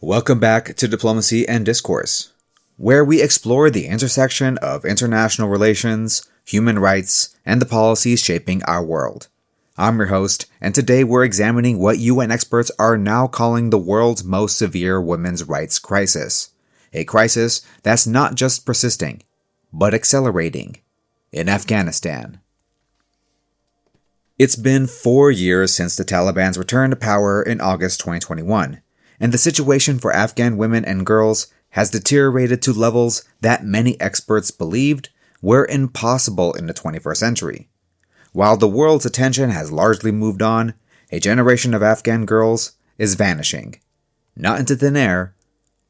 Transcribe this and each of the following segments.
Welcome back to Diplomacy and Discourse, where we explore the intersection of international relations, human rights, and the policies shaping our world. I'm your host, and today we're examining what UN experts are now calling the world's most severe women's rights crisis. A crisis that's not just persisting, but accelerating in Afghanistan. It's been 4 years since the Taliban's return to power in August 2021. And the situation for Afghan women and girls has deteriorated to levels that many experts believed were impossible in the 21st century. While the world's attention has largely moved on, a generation of Afghan girls is vanishing. Not into thin air,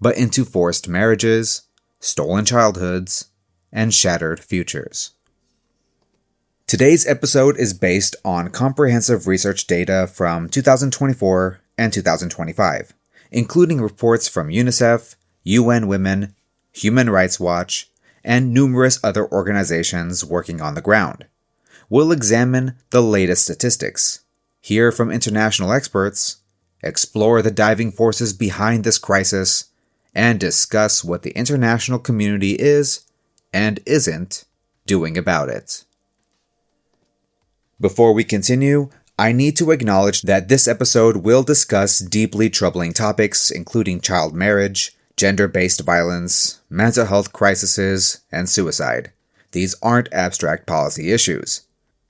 but into forced marriages, stolen childhoods, and shattered futures. Today's episode is based on comprehensive research data from 2024 and 2025. Including reports from UNICEF, UN Women, Human Rights Watch, and numerous other organizations working on the ground. We'll examine the latest statistics, hear from international experts, explore the driving forces behind this crisis, and discuss what the international community is and isn't doing about it. Before we continue, I need to acknowledge that this episode will discuss deeply troubling topics including child marriage, gender-based violence, mental health crises, and suicide. These aren't abstract policy issues.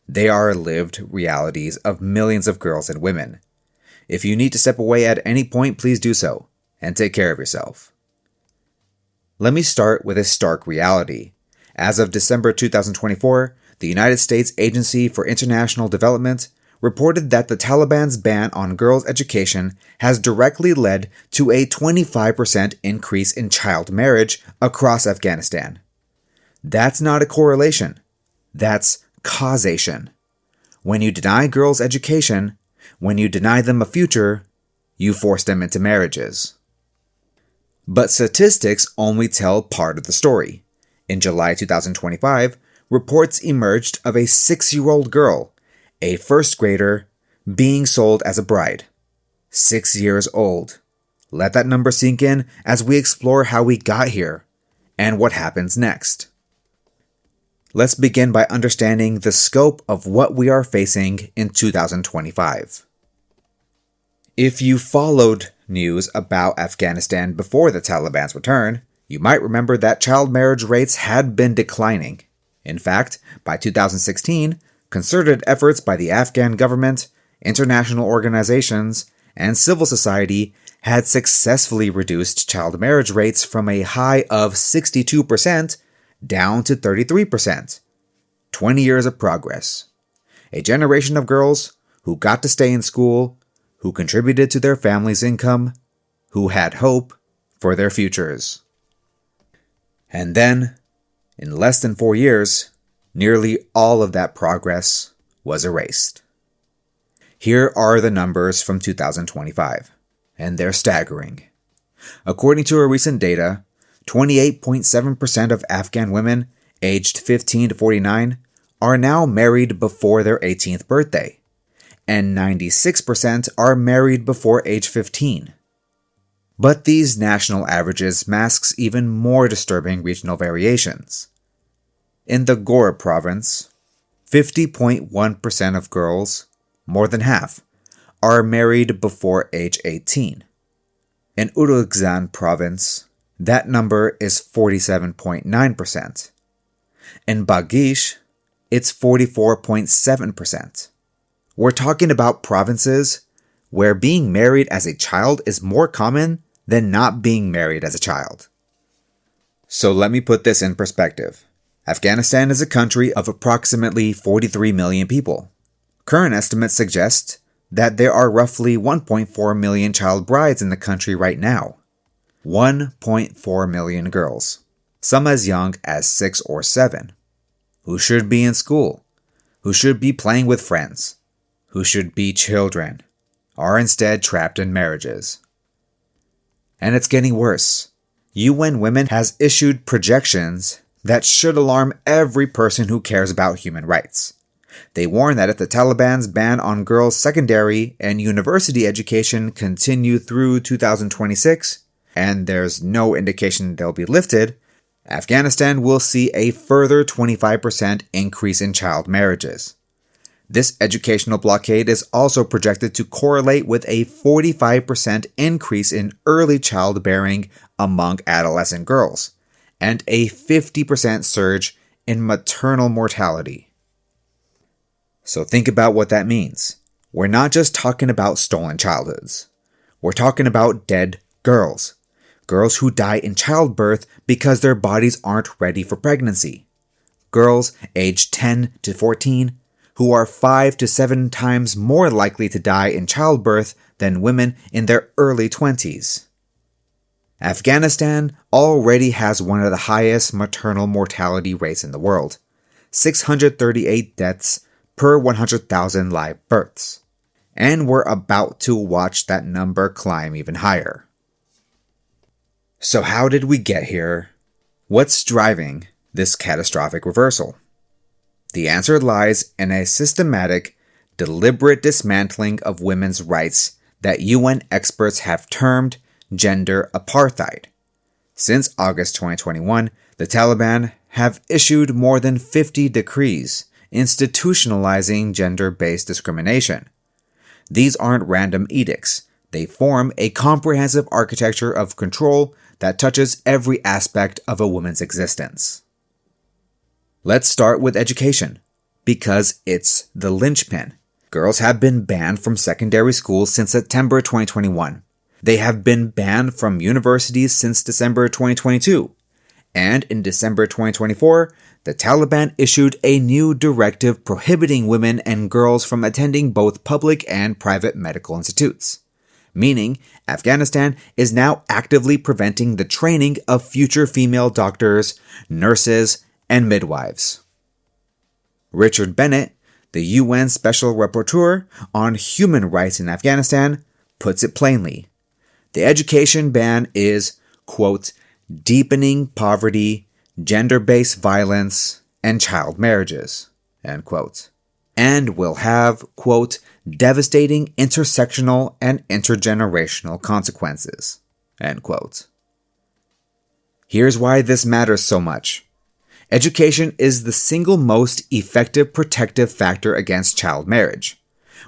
They are lived realities of millions of girls and women. If you need to step away at any point, please do so, and take care of yourself. Let me start with a stark reality. As of December 2024, the United States Agency for International Development reported that the Taliban's ban on girls' education has directly led to a 25% increase in child marriage across Afghanistan. That's not a correlation. That's causation. When you deny girls education, when you deny them a future, you force them into marriages. But statistics only tell part of the story. In July 2025, reports emerged of a 6-year-old girl, a first grader, being sold as a bride. 6 years old. Let that number sink in as we explore how we got here and what happens next. Let's begin by understanding the scope of what we are facing in 2025. If you followed news about Afghanistan before the Taliban's return, you might remember that child marriage rates had been declining. In fact, by 2016, concerted efforts by the Afghan government, international organizations, and civil society had successfully reduced child marriage rates from a high of 62% down to 33%. 20 years of progress. A generation of girls who got to stay in school, who contributed to their family's income, who had hope for their futures. And then, in less than 4 years, nearly all of that progress was erased. Here are the numbers from 2025, and they're staggering. According to a recent data, 28.7% of Afghan women aged 15 to 49 are now married before their 18th birthday, and 96% are married before age 15. But these national averages masks even more disturbing regional variations. In the Ghor province, 50.1% of girls, more than half, are married before age 18. In Uruzgan province, that number is 47.9%. In Bagish, it's 44.7%. We're talking about provinces where being married as a child is more common than not being married as a child. So let me put this in perspective. Afghanistan is a country of approximately 43 million people. Current estimates suggest that there are roughly 1.4 million child brides in the country right now. 1.4 million girls, some as young as 6 or 7, who should be in school, who should be playing with friends, who should be children, are instead trapped in marriages. And it's getting worse. UN Women has issued projections that should alarm every person who cares about human rights. They warn that if the Taliban's ban on girls' secondary and university education continue through 2026, and there's no indication they'll be lifted, Afghanistan will see a further 25% increase in child marriages. This educational blockade is also projected to correlate with a 45% increase in early childbearing among adolescent girls, and a 50% surge in maternal mortality. So think about what that means. We're not just talking about stolen childhoods. We're talking about dead girls. Girls who die in childbirth because their bodies aren't ready for pregnancy. Girls aged 10 to 14 who are 5 to 7 times more likely to die in childbirth than women in their early 20s. Afghanistan already has one of the highest maternal mortality rates in the world, 638 deaths per 100,000 live births. And we're about to watch that number climb even higher. So how did we get here? What's driving this catastrophic reversal? The answer lies in a systematic, deliberate dismantling of women's rights that UN experts have termed gender apartheid. Since August 2021, the Taliban have issued more than 50 decrees institutionalizing gender-based discrimination. These aren't random edicts. They form a comprehensive architecture of control that touches every aspect of a woman's existence. Let's start with education, because it's the linchpin. Girls have been banned from secondary schools since September 2021. They have been banned from universities since December 2022. And in December 2024, the Taliban issued a new directive prohibiting women and girls from attending both public and private medical institutes. Meaning, Afghanistan is now actively preventing the training of future female doctors, nurses, and midwives. Richard Bennett, the UN Special Rapporteur on Human Rights in Afghanistan, puts it plainly. The education ban is, quote, deepening poverty, gender-based violence, and child marriages, end quote, and will have, quote, devastating intersectional and intergenerational consequences, end quote. Here's why this matters so much. Education is the single most effective protective factor against child marriage.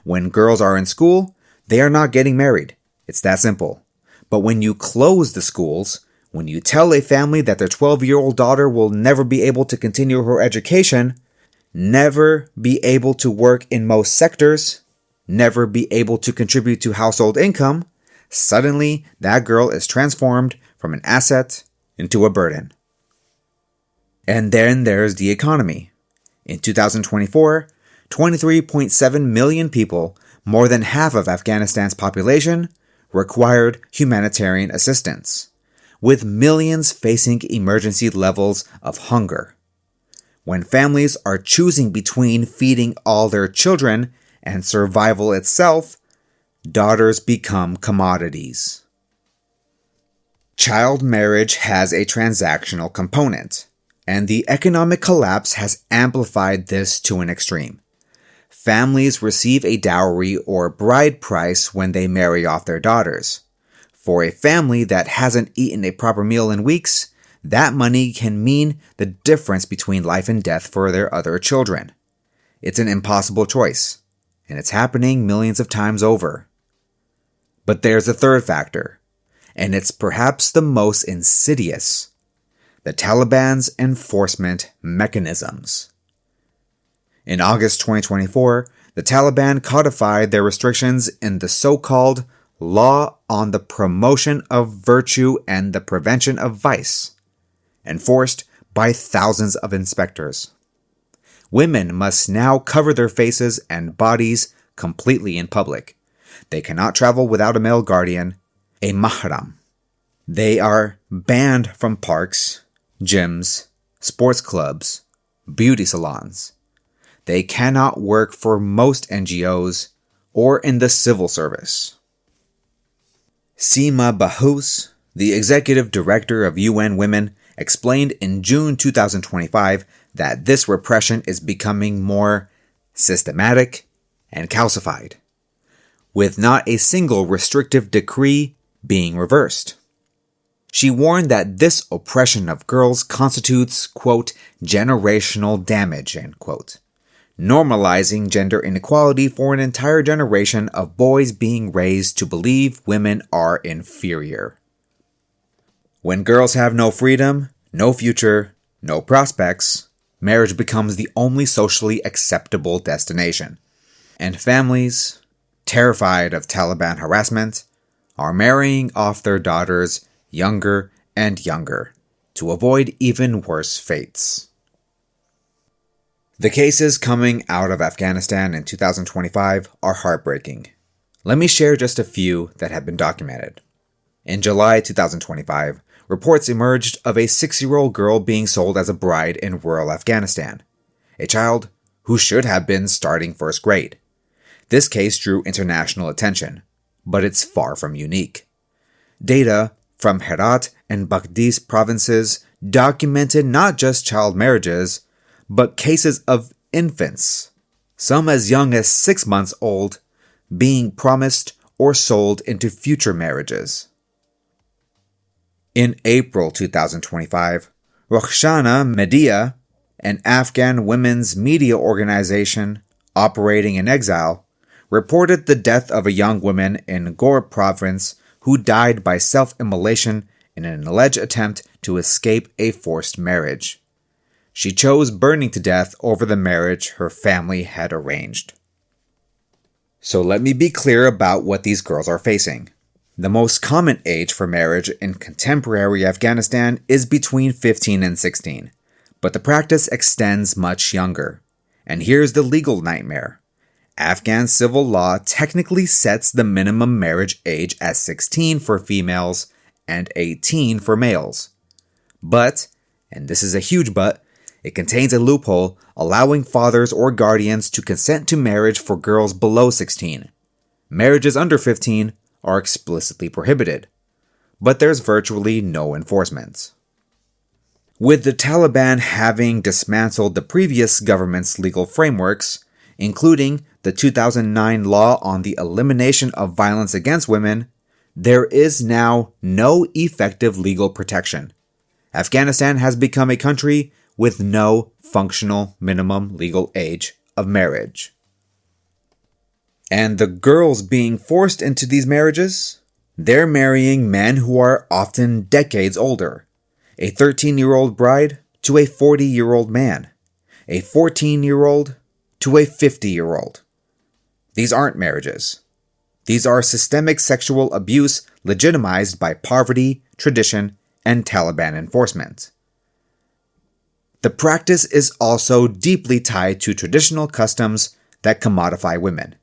When girls are in school, they are not getting married. It's that simple. But when you close the schools, when you tell a family that their 12-year-old daughter will never be able to continue her education, never be able to work in most sectors, never be able to contribute to household income, suddenly that girl is transformed from an asset into a burden. And then there's the economy. In 2024, 23.7 million people, more than half of Afghanistan's population, required humanitarian assistance, with millions facing emergency levels of hunger. When families are choosing between feeding all their children and survival itself, daughters become commodities. Child marriage has a transactional component, and the economic collapse has amplified this to an extreme. Families receive a dowry or bride price when they marry off their daughters. For a family that hasn't eaten a proper meal in weeks, that money can mean the difference between life and death for their other children. It's an impossible choice, and it's happening millions of times over. But there's a third factor, and it's perhaps the most insidious: the Taliban's enforcement mechanisms. In August 2024, the Taliban codified their restrictions in the so-called Law on the Promotion of Virtue and the Prevention of Vice, enforced by thousands of inspectors. Women must now cover their faces and bodies completely in public. They cannot travel without a male guardian, a mahram. They are banned from parks, gyms, sports clubs, beauty salons. They cannot work for most NGOs or in the civil service. Seema Bahous, the executive director of UN Women, explained in June 2025 that this repression is becoming more systematic and calcified, with not a single restrictive decree being reversed. She warned that this oppression of girls constitutes, quote, generational damage, end quote, normalizing gender inequality for an entire generation of boys being raised to believe women are inferior. When girls have no freedom, no future, no prospects, marriage becomes the only socially acceptable destination. And families, terrified of Taliban harassment, are marrying off their daughters younger and younger to avoid even worse fates. The cases coming out of Afghanistan in 2025 are heartbreaking. Let me share just a few that have been documented. In July 2025, reports emerged of a 6-year-old girl being sold as a bride in rural Afghanistan, a child who should have been starting first grade. This case drew international attention, but it's far from unique. Data from Herat and Baghdis provinces documented not just child marriages, but cases of infants, some as young as 6 months old, being promised or sold into future marriages. In April 2025, Rokhshana Media, an Afghan women's media organization operating in exile, reported the death of a young woman in Ghor province who died by self-immolation in an alleged attempt to escape a forced marriage. She chose burning to death over the marriage her family had arranged. So let me be clear about what these girls are facing. The most common age for marriage in contemporary Afghanistan is between 15 and 16, but the practice extends much younger. And here's the legal nightmare. Afghan civil law technically sets the minimum marriage age at 16 for females and 18 for males. But, and this is a huge but, it contains a loophole allowing fathers or guardians to consent to marriage for girls below 16. Marriages under 15 are explicitly prohibited, but there's virtually no enforcement. With the Taliban having dismantled the previous government's legal frameworks, including the 2009 law on the elimination of violence against women, there is now no effective legal protection. Afghanistan has become a country with no functional minimum legal age of marriage. And the girls being forced into these marriages, they're marrying men who are often decades older. A 13-year-old bride to a 40-year-old man. A 14-year-old to a 50-year-old. These aren't marriages. These are systemic sexual abuse legitimized by poverty, tradition, and Taliban enforcement. The practice is also deeply tied to traditional customs that commodify women.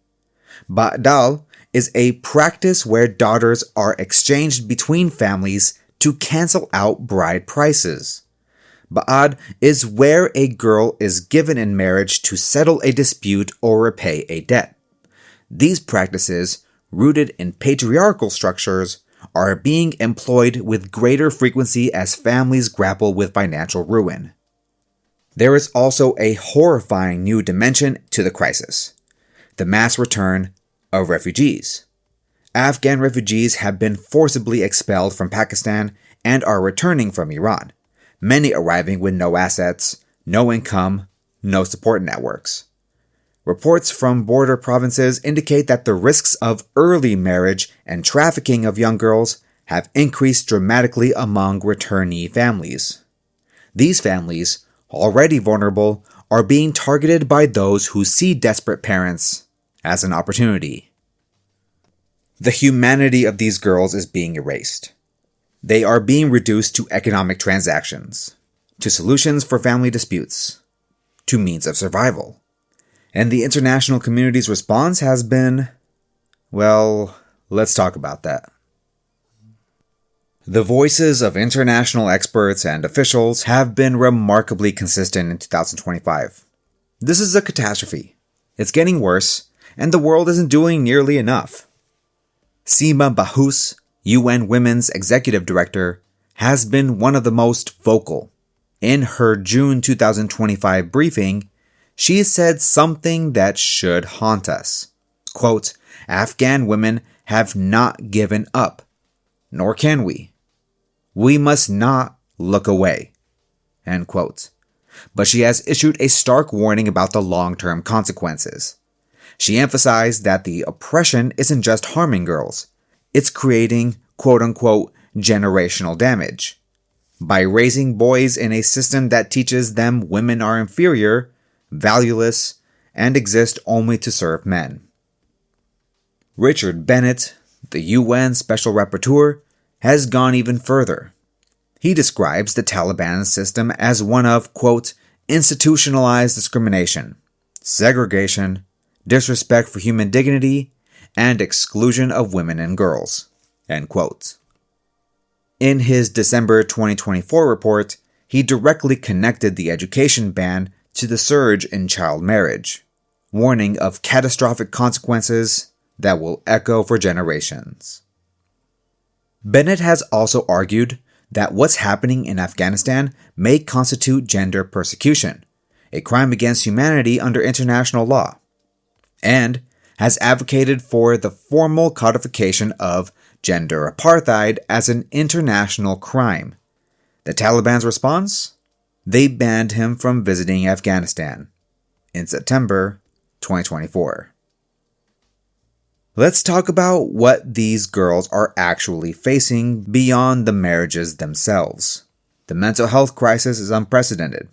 Ba'dal is a practice where daughters are exchanged between families to cancel out bride prices. Ba'ad is where a girl is given in marriage to settle a dispute or repay a debt. These practices, rooted in patriarchal structures, are being employed with greater frequency as families grapple with financial ruin. There is also a horrifying new dimension to the crisis: the mass return of refugees. Afghan refugees have been forcibly expelled from Pakistan and are returning from Iran, many arriving with no assets, no income, no support networks. Reports from border provinces indicate that the risks of early marriage and trafficking of young girls have increased dramatically among returnee families. These families, already vulnerable, are being targeted by those who see desperate parents as an opportunity. The humanity of these girls is being erased. They are being reduced to economic transactions, to solutions for family disputes, to means of survival. And the international community's response has been, well, let's talk about that. The voices of international experts and officials have been remarkably consistent in 2025. This is a catastrophe. It's getting worse, and the world isn't doing nearly enough. Seema Bahous, UN Women's Executive Director, has been one of the most vocal. In her June 2025 briefing, she said something that should haunt us. Quote, "Afghan women have not given up, nor can we. We must not look away." End quote. But she has issued a stark warning about the long-term consequences. She emphasized that the oppression isn't just harming girls, it's creating quote-unquote generational damage. By raising boys in a system that teaches them women are inferior, valueless, and exist only to serve men. Richard Bennett, the UN Special Rapporteur, has gone even further. He describes the Taliban system as one of, quote, institutionalized discrimination, segregation, disrespect for human dignity, and exclusion of women and girls, end quote. In his December 2024 report, he directly connected the education ban to the surge in child marriage, warning of catastrophic consequences that will echo for generations. Bennett has also argued that what's happening in Afghanistan may constitute gender persecution, a crime against humanity under international law, and has advocated for the formal codification of gender apartheid as an international crime. The Taliban's response? They banned him from visiting Afghanistan in September 2024. Let's talk about what these girls are actually facing beyond the marriages themselves. The mental health crisis is unprecedented.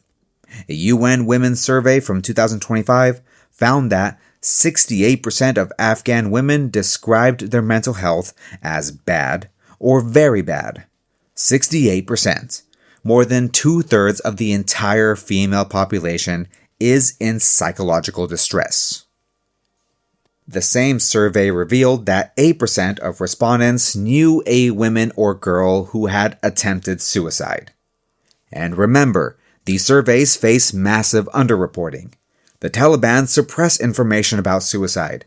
A UN Women's Survey from 2025 found that 68% of Afghan women described their mental health as bad or very bad. 68%. More than 2/3 of the entire female population is in psychological distress. The same survey revealed that 8% of respondents knew a woman or girl who had attempted suicide. And remember, these surveys face massive underreporting. The Taliban suppress information about suicide.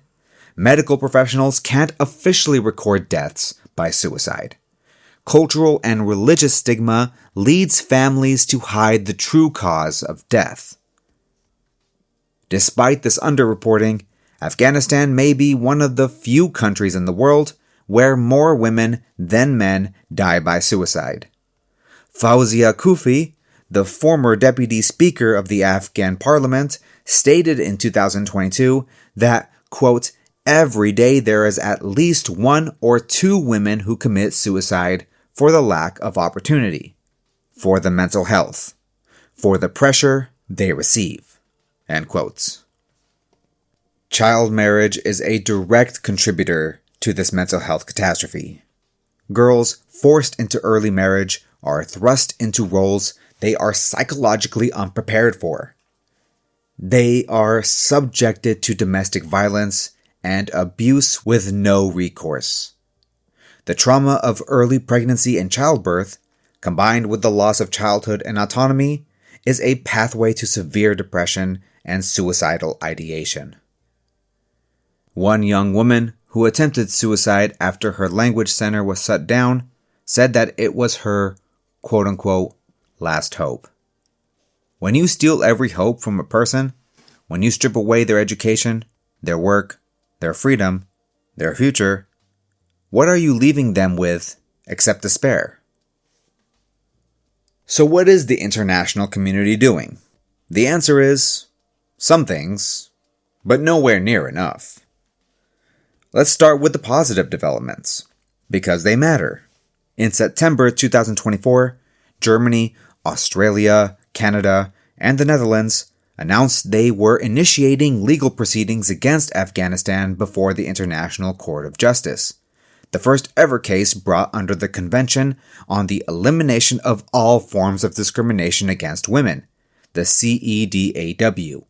Medical professionals can't officially record deaths by suicide. Cultural and religious stigma leads families to hide the true cause of death. Despite this underreporting, Afghanistan may be one of the few countries in the world where more women than men die by suicide. Fawzia Kufi, the former deputy speaker of the Afghan parliament, stated in 2022 that, quote, every day there is at least 1 or 2 women who commit suicide for the lack of opportunity, for the mental health, for the pressure they receive, end quotes. Child marriage is a direct contributor to this mental health catastrophe. Girls forced into early marriage are thrust into roles they are psychologically unprepared for. They are subjected to domestic violence and abuse with no recourse. The trauma of early pregnancy and childbirth, combined with the loss of childhood and autonomy, is a pathway to severe depression and suicidal ideation. One young woman who attempted suicide after her language center was shut down said that it was her, quote-unquote, last hope. When you steal every hope from a person, when you strip away their education, their work, their freedom, their future, what are you leaving them with except despair? So what is the international community doing? The answer is some things, but nowhere near enough. Let's start with the positive developments, because they matter. In September 2024, Germany, Australia, Canada, and the Netherlands announced they were initiating legal proceedings against Afghanistan before the International Court of Justice, the first ever case brought under the Convention on the Elimination of All Forms of Discrimination Against Women, the CEDAW,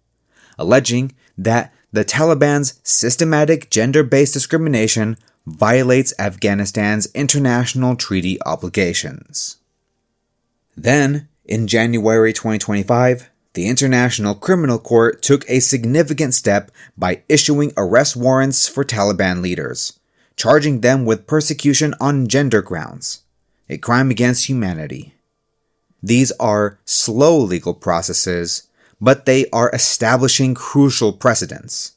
alleging that the Taliban's systematic gender-based discrimination violates Afghanistan's international treaty obligations. Then, in January 2025, the International Criminal Court took a significant step by issuing arrest warrants for Taliban leaders, charging them with persecution on gender grounds, a crime against humanity. These are slow legal processes, but they are establishing crucial precedents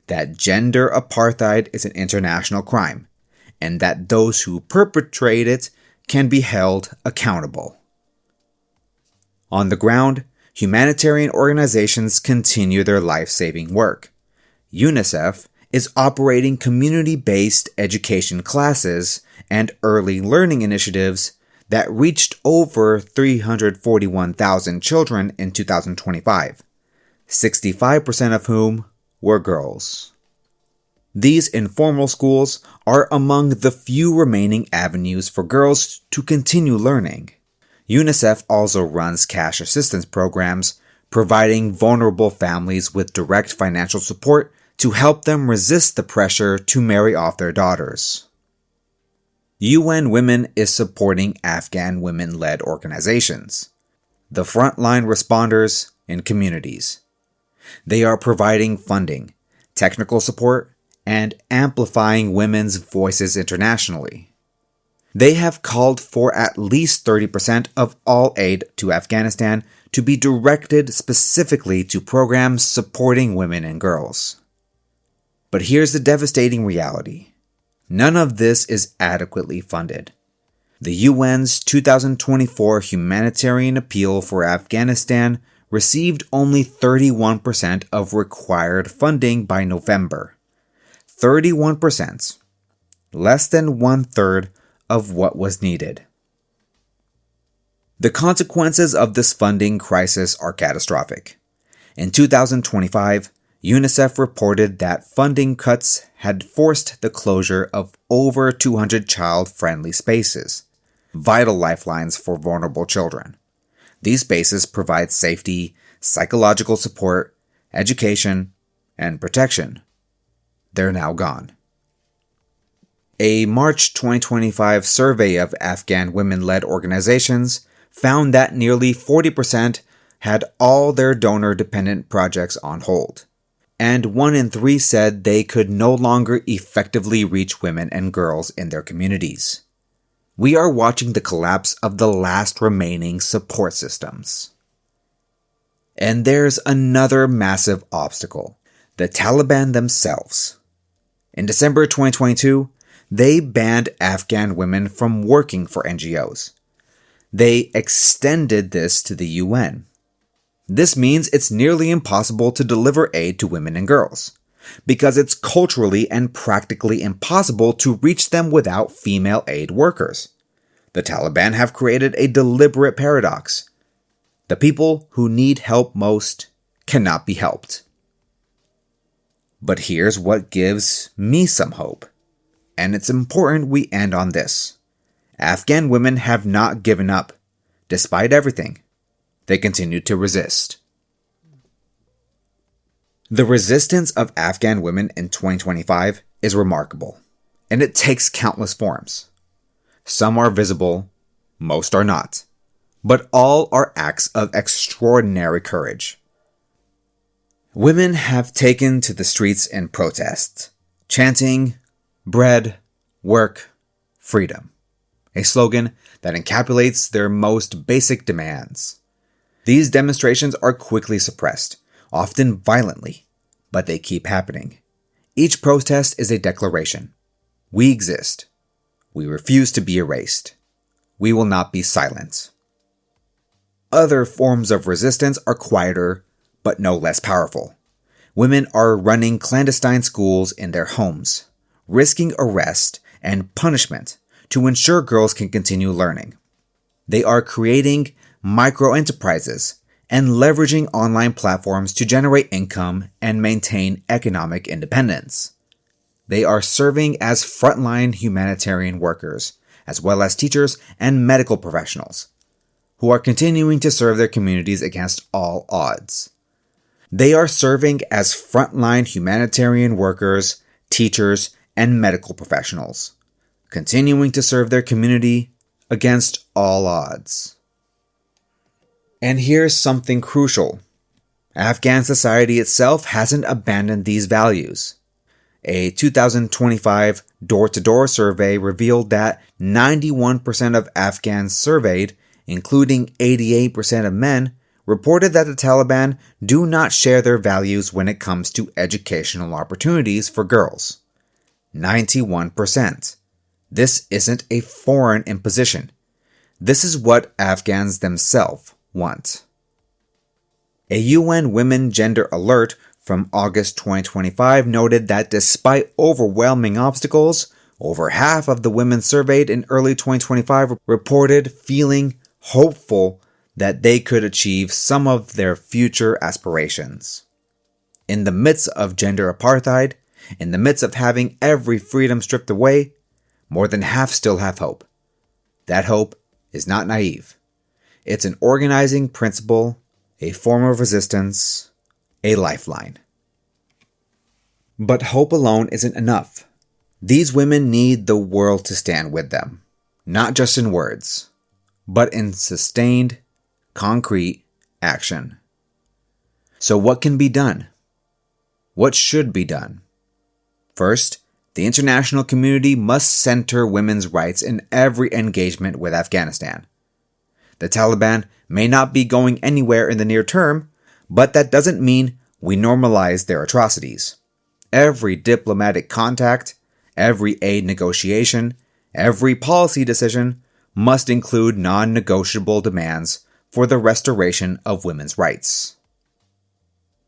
that gender apartheid is an international crime, and that those who perpetrate it can be held accountable. On the ground, humanitarian organizations continue their life-saving work. UNICEF is operating community-based education classes and early learning initiatives that reached over 341,000 children in 2025, 65% of whom were girls. These informal schools are among the few remaining avenues for girls to continue learning. UNICEF also runs cash assistance programs, providing vulnerable families with direct financial support to help them resist the pressure to marry off their daughters. UN Women is supporting Afghan women-led organizations, the frontline responders in communities. They are providing funding, technical support, and amplifying women's voices internationally. They have called for at least 30% of all aid to Afghanistan to be directed specifically to programs supporting women and girls. But here's the devastating reality. None of this is adequately funded. The UN's 2024 humanitarian appeal for Afghanistan received only 31% of required funding by November. 31%, less than one-third of what was needed. The consequences of this funding crisis are catastrophic. In 2025, UNICEF reported that funding cuts had forced the closure of over 200 child-friendly spaces, vital lifelines for vulnerable children. These spaces provide safety, psychological support, education, and protection. They're now gone. A March 2025 survey of Afghan women-led organizations found that nearly 40% had all their donor-dependent projects on hold, and 1 in 3 said they could no longer effectively reach women and girls in their communities. We are watching the collapse of the last remaining support systems. And there's another massive obstacle: the Taliban themselves. In December 2022, they banned Afghan women from working for NGOs. They extended this to the UN. This means it's nearly impossible to deliver aid to women and girls, because it's culturally and practically impossible to reach them without female aid workers. The Taliban have created a deliberate paradox. The people who need help most cannot be helped. But here's what gives me some hope, and it's important we end on this. Afghan women have not given up. Despite everything, they continue to resist. The resistance of Afghan women in 2025 is remarkable, and it takes countless forms. Some are visible, most are not, but all are acts of extraordinary courage. Women have taken to the streets in protest, chanting, "Bread, work, freedom," a slogan that encapsulates their most basic demands. These demonstrations are quickly suppressed, often violently, but they keep happening. Each protest is a declaration. We exist. We refuse to be erased. We will not be silent. Other forms of resistance are quieter, but no less powerful. Women are running clandestine schools in their homes, risking arrest and punishment to ensure girls can continue learning. They are creating micro-enterprises and leveraging online platforms to generate income and maintain economic independence. They are serving as frontline humanitarian workers, as well as teachers and medical professionals, who are continuing to serve their communities against all odds. They are serving as frontline humanitarian workers, teachers, and medical professionals, continuing to serve their community against all odds. And here's something crucial. Afghan society itself hasn't abandoned these values. A 2025 door-to-door survey revealed that 91% of Afghans surveyed, including 88% of men, reported that the Taliban do not share their values when it comes to educational opportunities for girls. 91%. This isn't a foreign imposition. This is what Afghans themselves want. A UN Women Gender Alert from August 2025 noted that despite overwhelming obstacles, over half of the women surveyed in early 2025 reported feeling hopeful that they could achieve some of their future aspirations. In the midst of gender apartheid, in the midst of having every freedom stripped away, more than half still have hope. That hope is not naive. It's an organizing principle, a form of resistance, a lifeline. But hope alone isn't enough. These women need the world to stand with them, not just in words, but in sustained, concrete action. So what can be done? What should be done? First, the international community must center women's rights in every engagement with Afghanistan. The Taliban may not be going anywhere in the near term, but that doesn't mean we normalize their atrocities. Every diplomatic contact, every aid negotiation, every policy decision must include non-negotiable demands for the restoration of women's rights.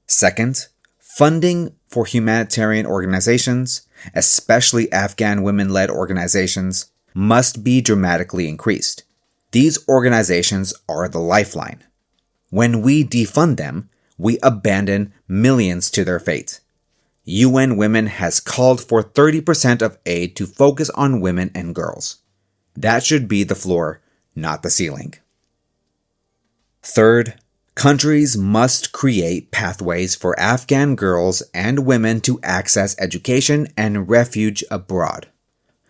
Second, funding for humanitarian organizations, especially Afghan women-led organizations, must be dramatically increased. These organizations are the lifeline. When we defund them, we abandon millions to their fate. UN Women has called for 30% of aid to focus on women and girls. That should be the floor, not the ceiling. Third, countries must create pathways for Afghan girls and women to access education and refuge abroad.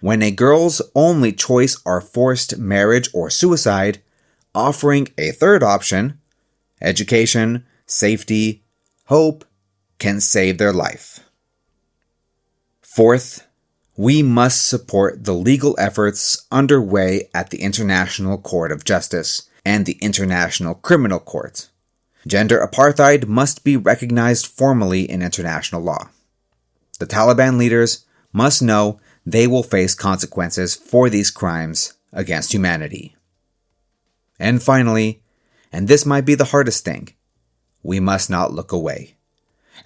When a girl's only choice are forced marriage or suicide, offering a third option, education, safety, hope, can save their life. Fourth, we must support the legal efforts underway at the International Court of Justice and the International Criminal Court. Gender apartheid must be recognized formally in international law. The Taliban leaders must know they will face consequences for these crimes against humanity. And finally, and this might be the hardest thing, we must not look away.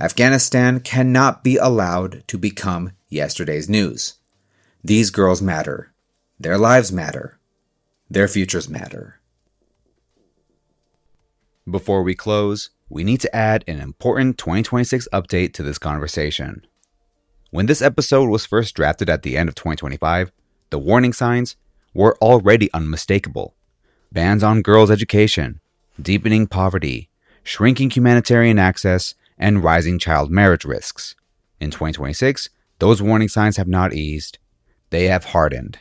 Afghanistan cannot be allowed to become yesterday's news. These girls matter. Their lives matter. Their futures matter. Before we close, we need to add an important 2026 update to this conversation. When this episode was first drafted at the end of 2025, the warning signs were already unmistakable. Bans on girls' education, deepening poverty, shrinking humanitarian access, and rising child marriage risks. In 2026, those warning signs have not eased. They have hardened.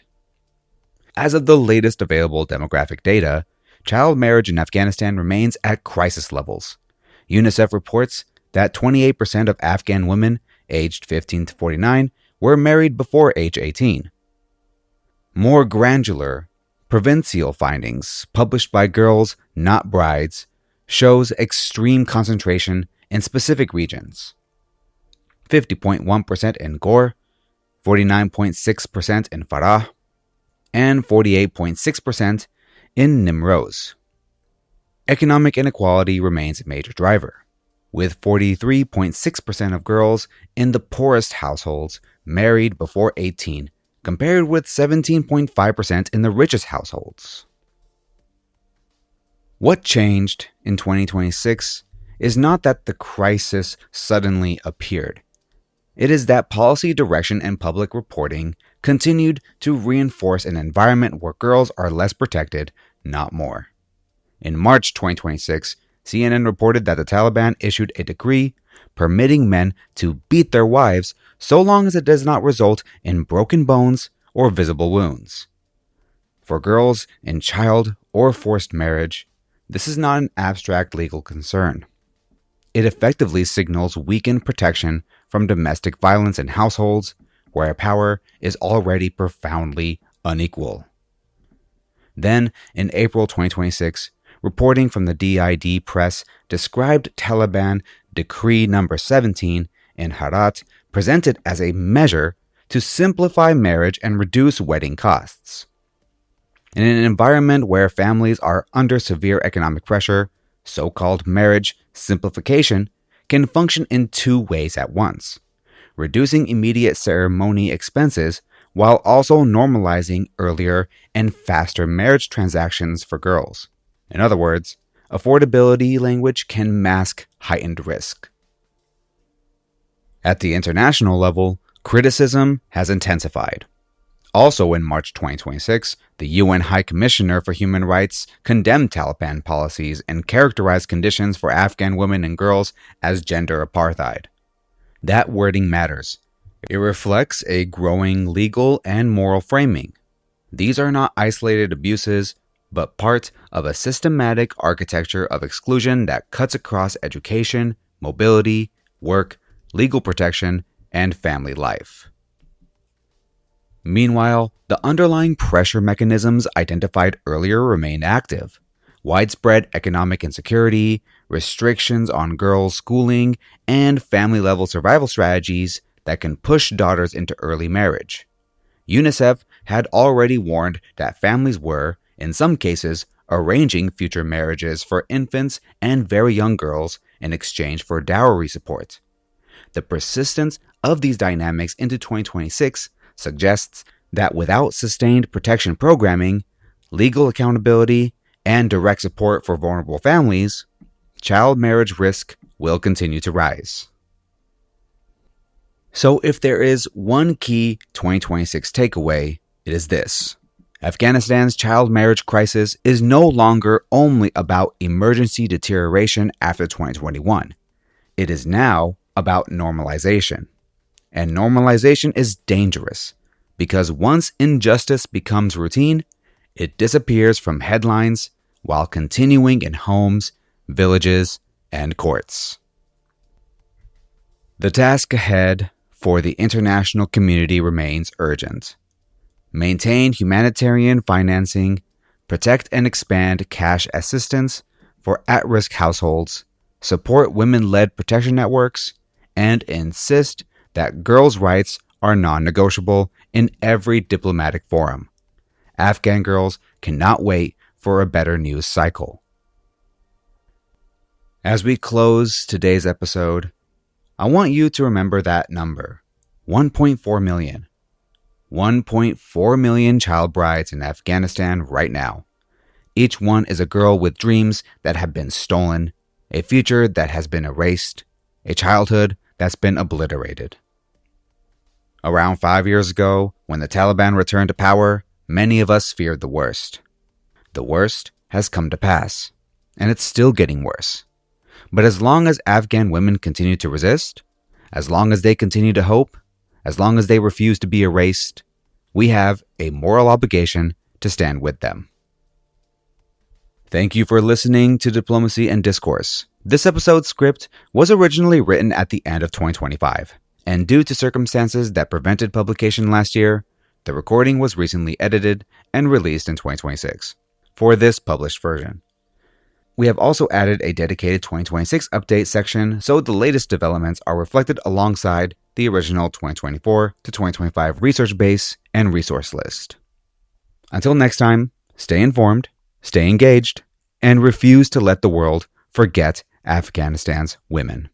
As of the latest available demographic data, child marriage in Afghanistan remains at crisis levels. UNICEF reports that 28% of Afghan women aged 15 to 49 were married before age 18. More granular, provincial findings published by Girls Not Brides shows extreme concentration in specific regions. 50.1% in Ghor, 49.6% in Farah, and 48.6% in Nimroz. Economic inequality remains a major driver, with 43.6% of girls in the poorest households married before 18, compared with 17.5% in the richest households. What changed in 2026 is not that the crisis suddenly appeared. It is that policy direction and public reporting continued to reinforce an environment where girls are less protected, not more. In March 2026, CNN reported that the Taliban issued a decree permitting men to beat their wives so long as it does not result in broken bones or visible wounds. For girls in child or forced marriage, this is not an abstract legal concern. It effectively signals weakened protection from domestic violence in households where power is already profoundly unequal. Then, in April 2026, reporting from the DID press described Taliban Decree No. 17 in Herat presented as a measure to simplify marriage and reduce wedding costs. In an environment where families are under severe economic pressure, so-called marriage simplification can function in two ways at once, reducing immediate ceremony expenses while also normalizing earlier and faster marriage transactions for girls. In other words, affordability language can mask heightened risk. At the international level, criticism has intensified. Also in March 2026, the UN High Commissioner for Human Rights condemned Taliban policies and characterized conditions for Afghan women and girls as gender apartheid. That wording matters. It reflects a growing legal and moral framing. These are not isolated abuses, but part of a systematic architecture of exclusion that cuts across education, mobility, work, legal protection, and family life. Meanwhile, the underlying pressure mechanisms identified earlier remain active. Widespread economic insecurity, restrictions on girls' schooling, and family-level survival strategies that can push daughters into early marriage. UNICEF had already warned that families were, in some cases, arranging future marriages for infants and very young girls in exchange for dowry support. The persistence of these dynamics into 2026 suggests that without sustained protection programming, legal accountability, and direct support for vulnerable families, child marriage risk will continue to rise. So if there is one key 2026 takeaway, it is this. Afghanistan's child marriage crisis is no longer only about emergency deterioration after 2021. It is now about normalization. And normalization is dangerous because once injustice becomes routine, it disappears from headlines while continuing in homes, villages, and courts. The task ahead for the international community remains urgent. Maintain humanitarian financing, protect and expand cash assistance for at-risk households, support women-led protection networks, and insist that girls' rights are non-negotiable in every diplomatic forum. Afghan girls cannot wait for a better news cycle. As we close today's episode, I want you to remember that number, 1.4 million. 1.4 million child brides in Afghanistan right now. Each one is a girl with dreams that have been stolen, a future that has been erased, a childhood that's been obliterated. Around 5 years ago, when the Taliban returned to power, many of us feared the worst. The worst has come to pass, and it's still getting worse. But as long as Afghan women continue to resist, as long as they continue to hope, as long as they refuse to be erased, we have a moral obligation to stand with them. Thank you for listening to Diplomacy and Discourse. This episode's script was originally written at the end of 2025, and due to circumstances that prevented publication last year, the recording was recently edited and released in 2026 for this published version. We have also added a dedicated 2026 update section so the latest developments are reflected alongside the original 2024 to 2025 research base and resource list. Until next time, stay informed, stay engaged, and refuse to let the world forget Afghanistan's women.